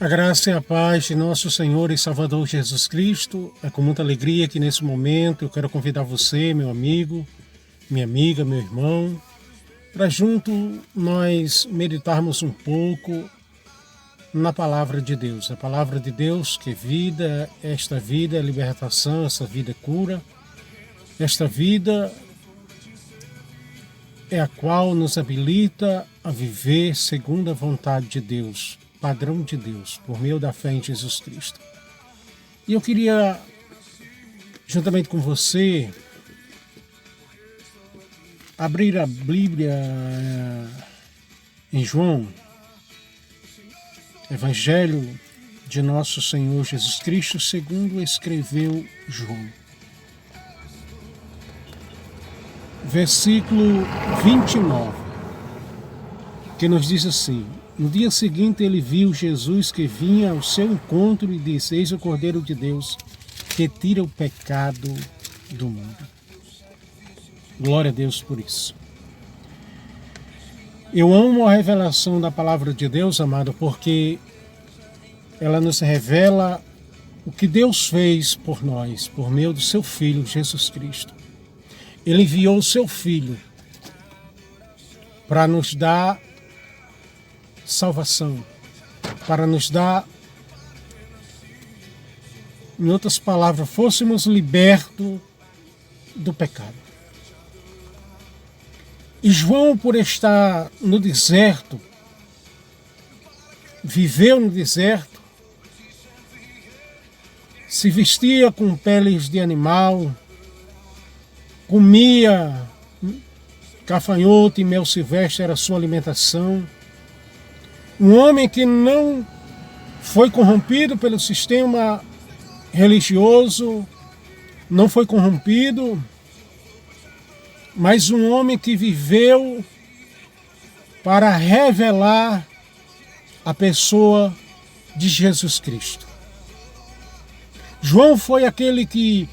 A graça e a paz de nosso Senhor e Salvador Jesus Cristo. É com muita alegria que nesse momento eu quero convidar você, meu amigo, minha amiga, meu irmão, para junto nós meditarmos um pouco na Palavra de Deus. A Palavra de Deus que é vida, esta vida é libertação, esta vida é cura, esta vida é a qual nos habilita a viver segundo a vontade de Deus, padrão de Deus, por meio da fé em Jesus Cristo. E eu queria, juntamente com você, abrir a Bíblia em João, Evangelho de nosso Senhor Jesus Cristo, segundo escreveu João. Versículo 29, que nos diz assim: no dia seguinte ele viu Jesus que vinha ao seu encontro e disse: eis o Cordeiro de Deus que tira o pecado do mundo. Glória a Deus por isso. Eu amo a revelação da palavra de Deus, amado, porque ela nos revela o que Deus fez por nós, por meio do seu Filho, Jesus Cristo. Ele enviou o seu Filho para nos dar salvação, para nos dar, em outras palavras, fôssemos libertos do pecado. E João, por estar no deserto, viveu no deserto, se vestia com peles de animal, comia gafanhoto e mel silvestre, era a sua alimentação. Um homem que não foi corrompido pelo sistema religioso, não foi corrompido, mas um homem que viveu para revelar a pessoa de Jesus Cristo. João foi aquele que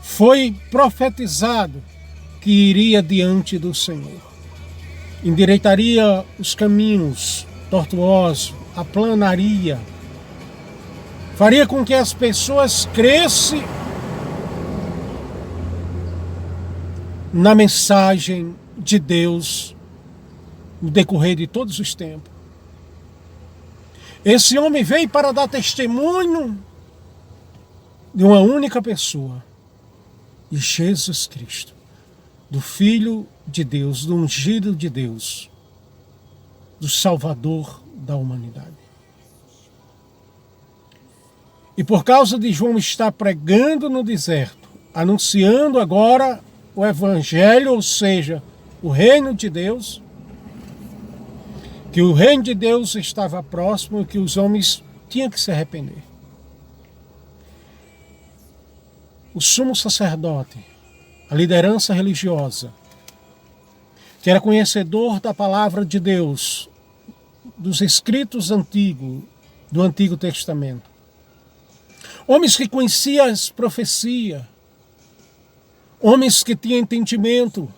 foi profetizado que iria diante do Senhor, endireitaria os caminhos tortuosos, aplanaria, faria com que as pessoas crescem na mensagem de Deus no decorrer de todos os tempos. Esse homem veio para dar testemunho de uma única pessoa, de Jesus Cristo, do Filho de Deus, do ungido de Deus, do Salvador da humanidade. E por causa de João estar pregando no deserto, anunciando agora o Evangelho, ou seja, o reino de Deus, que o reino de Deus estava próximo e que os homens tinham que se arrepender. O sumo sacerdote, a liderança religiosa, que era conhecedor da palavra de Deus, dos escritos antigos, do Antigo Testamento. Homens que conheciam as profecias, homens que tinham entendimento,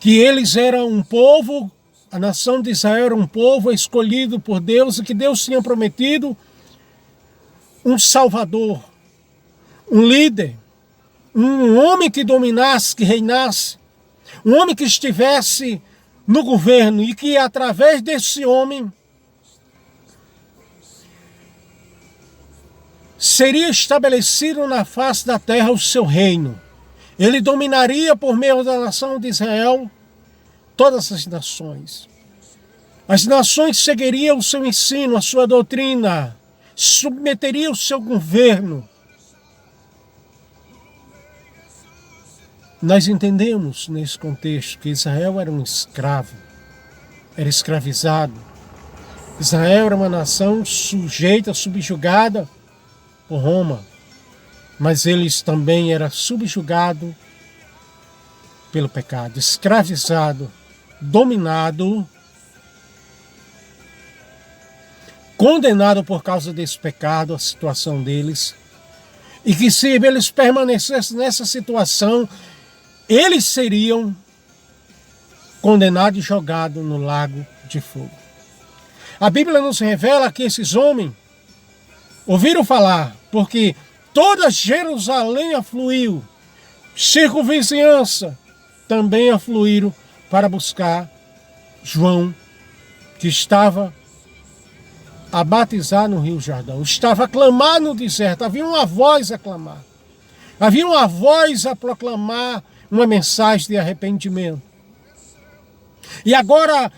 que eles eram um povo, a nação de Israel era um povo escolhido por Deus e que Deus tinha prometido um Salvador, um líder, um homem que dominasse, que reinasse, um homem que estivesse no governo e que através desse homem seria estabelecido na face da terra o seu reino. Ele dominaria por meio da nação de Israel todas as nações. As nações seguiriam o seu ensino, a sua doutrina, submeteriam o seu governo. Nós entendemos nesse contexto que Israel era um escravo, era escravizado. Israel era uma nação sujeita, subjugada por Roma, mas eles também eram subjugados pelo pecado, escravizado, dominado, condenado por causa desse pecado, a situação deles, e que se eles permanecessem nessa situação, eles seriam condenados e jogados no lago de fogo. A Bíblia nos revela que esses homens ouviram falar, porque toda Jerusalém afluiu, circunvizinhança também afluíram para buscar João, que estava a batizar no Rio Jordão, estava a clamar no deserto, havia uma voz a clamar, havia uma voz a proclamar uma mensagem de arrependimento. E agora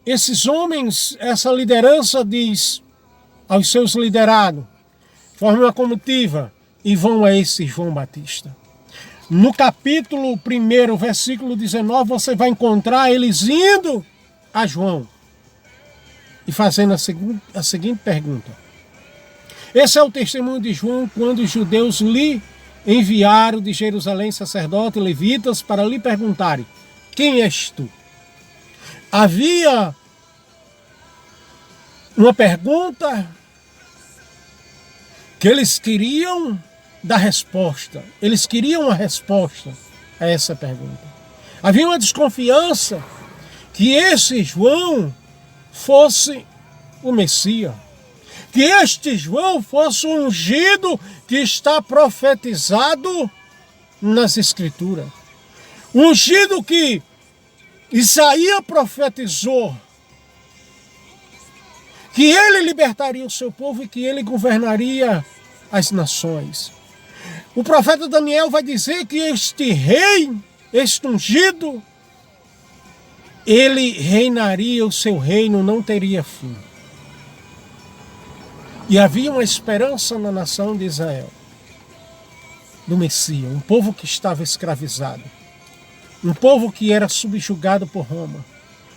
esses homens, essa liderança diz aos seus liderados, formam uma comitiva e vão a esse João Batista. No capítulo 1, versículo 19, você vai encontrar eles indo a João e fazendo a seguinte pergunta. Esse é o testemunho de João quando os judeus lhe enviaram de Jerusalém sacerdotes e levitas para lhe perguntarem: quem és tu? Havia uma pergunta que eles queriam dar resposta. Eles queriam a resposta a essa pergunta. Havia uma desconfiança que esse João fosse o Messias, que este João fosse o ungido que está profetizado nas Escrituras. O ungido que Isaías profetizou, que ele libertaria o seu povo e que ele governaria as nações. O profeta Daniel vai dizer que este rei, este ungido, ele reinaria, o seu reino não teria fim. E havia uma esperança na nação de Israel, do Messias, um povo que estava escravizado, um povo que era subjugado por Roma,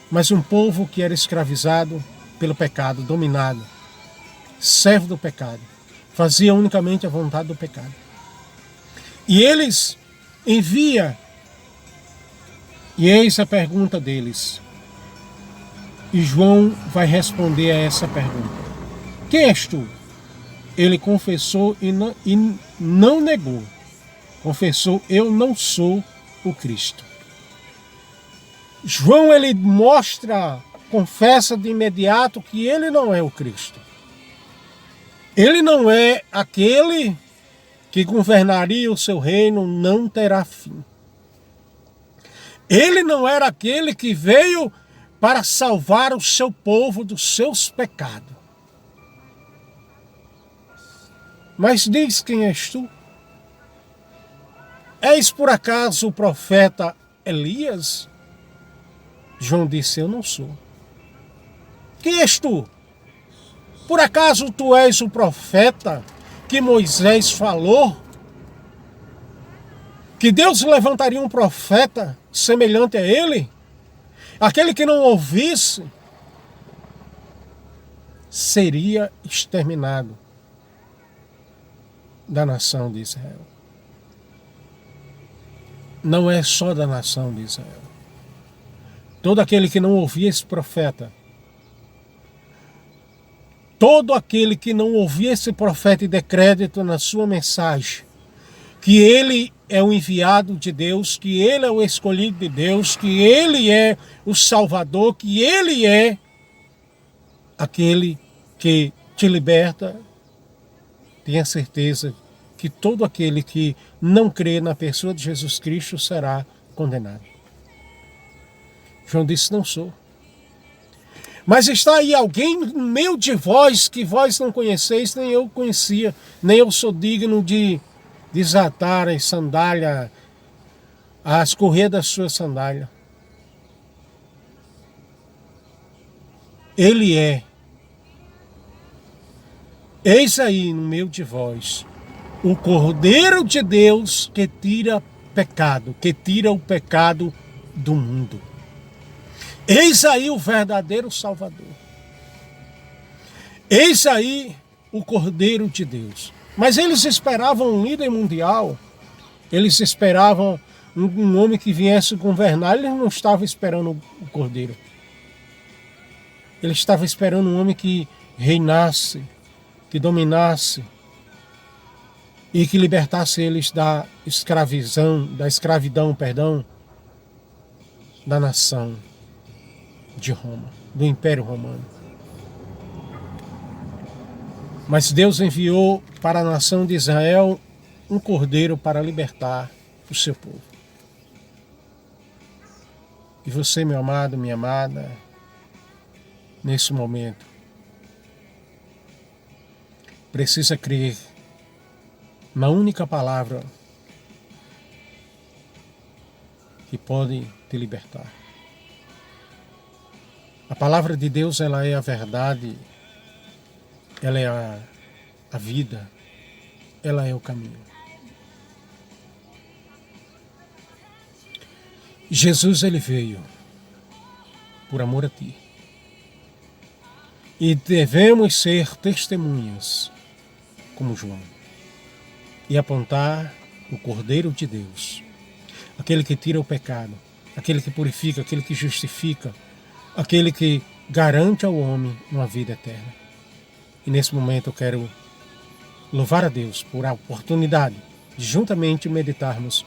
mas um povo que era escravizado pelo pecado, dominado, servo do pecado, fazia unicamente a vontade do pecado. E eles enviam, e eis a pergunta deles. E João vai responder a essa pergunta. Quem és tu? Ele confessou e não negou. Confessou, eu não sou o Cristo. João, ele confessa de imediato que ele não é o Cristo. Ele não é aquele que governaria o seu reino, não terá fim. Ele não era aquele que veio para salvar o seu povo dos seus pecados. Mas diz: quem és tu? És por acaso o profeta Elias? João disse: eu não sou. Quem és tu? Por acaso tu és o profeta que Moisés falou? Que Deus levantaria um profeta semelhante a ele? Aquele que não ouvisse seria exterminado da nação de Israel. Não é só da nação de Israel. Todo aquele que não ouvia esse profeta, todo aquele que não ouvia esse profeta e dê crédito na sua mensagem, que ele é o enviado de Deus, que ele é o escolhido de Deus, que ele é o Salvador, que ele é aquele que te liberta, tenha certeza que todo aquele que não crê na pessoa de Jesus Cristo será condenado. João disse: não sou. Mas está aí alguém no meio de vós, que vós não conheceis, nem eu conhecia, nem eu sou digno de desatar as sandálias, as correias das suas sandálias. Ele é. Eis aí no meio de vós o Cordeiro de Deus que tira pecado, que tira o pecado do mundo. Eis aí o verdadeiro Salvador. Eis aí o Cordeiro de Deus. Mas eles esperavam um líder mundial, eles esperavam um homem que viesse governar, eles não estavam esperando o Cordeiro. Eles estavam esperando um homem que reinasse, que dominasse e que libertasse eles da escravidão, da nação de Roma, do Império Romano. Mas Deus enviou para a nação de Israel um cordeiro para libertar o seu povo. E você, meu amado, minha amada, nesse momento, precisa crer na única palavra que pode te libertar. A palavra de Deus, ela é a verdade, ela é a vida, ela é o caminho. Jesus, ele veio por amor a ti. E devemos ser testemunhas, como João, e apontar o Cordeiro de Deus, aquele que tira o pecado, aquele que purifica, aquele que justifica, aquele que garante ao homem uma vida eterna. E nesse momento eu quero louvar a Deus por a oportunidade de juntamente meditarmos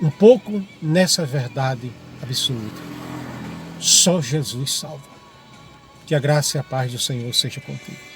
um pouco nessa verdade absoluta. Só Jesus salva. Que a graça e a paz do Senhor seja contigo.